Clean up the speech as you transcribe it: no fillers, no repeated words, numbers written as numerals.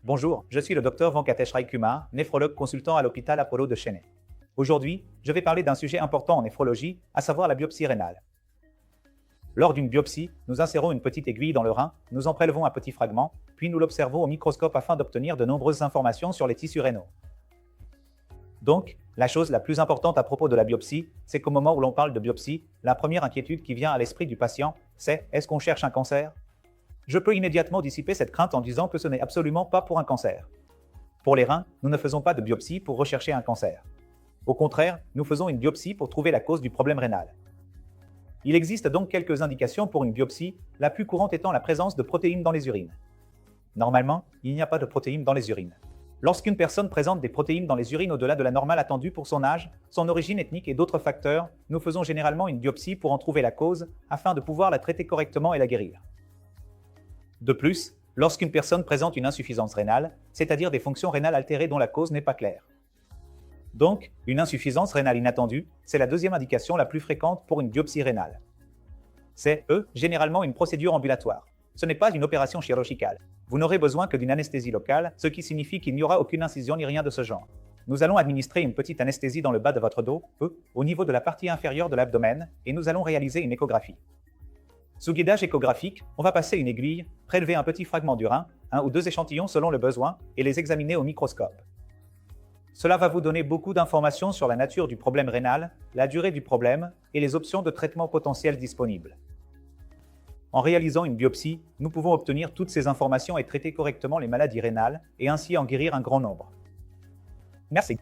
Bonjour, je suis le docteur Venkatesh Rai Kumar, néphrologue consultant à l'hôpital Apollo de Chennai. Aujourd'hui, je vais parler d'un sujet important en néphrologie, à savoir la biopsie rénale. Lors d'une biopsie, nous insérons une petite aiguille dans le rein, nous en prélevons un petit fragment, puis nous l'observons au microscope afin d'obtenir de nombreuses informations sur les tissus rénaux. Donc, la chose la plus importante à propos de la biopsie, c'est qu'au moment où l'on parle de biopsie, la première inquiétude qui vient à l'esprit du patient, c'est « est-ce qu'on cherche un cancer ?» Je peux immédiatement dissiper cette crainte en disant que ce n'est absolument pas pour un cancer. Pour les reins, nous ne faisons pas de biopsie pour rechercher un cancer. Au contraire, nous faisons une biopsie pour trouver la cause du problème rénal. Il existe donc quelques indications pour une biopsie, la plus courante étant la présence de protéines dans les urines. Normalement, il n'y a pas de protéines dans les urines. Lorsqu'une personne présente des protéines dans les urines au-delà de la normale attendue pour son âge, son origine ethnique et d'autres facteurs, nous faisons généralement une biopsie pour en trouver la cause, afin de pouvoir la traiter correctement et la guérir. De plus, lorsqu'une personne présente une insuffisance rénale, c'est-à-dire des fonctions rénales altérées dont la cause n'est pas claire. Donc, une insuffisance rénale inattendue, c'est la deuxième indication la plus fréquente pour une biopsie rénale. C'est, généralement une procédure ambulatoire. Ce n'est pas une opération chirurgicale. Vous n'aurez besoin que d'une anesthésie locale, ce qui signifie qu'il n'y aura aucune incision ni rien de ce genre. Nous allons administrer une petite anesthésie dans le bas de votre dos, au niveau de la partie inférieure de l'abdomen, et nous allons réaliser une échographie. Sous guidage échographique, on va passer une aiguille, prélever un petit fragment du rein, un ou deux échantillons selon le besoin, et les examiner au microscope. Cela va vous donner beaucoup d'informations sur la nature du problème rénal, la durée du problème et les options de traitement potentielles disponibles. En réalisant une biopsie, nous pouvons obtenir toutes ces informations et traiter correctement les maladies rénales, et ainsi en guérir un grand nombre. Merci.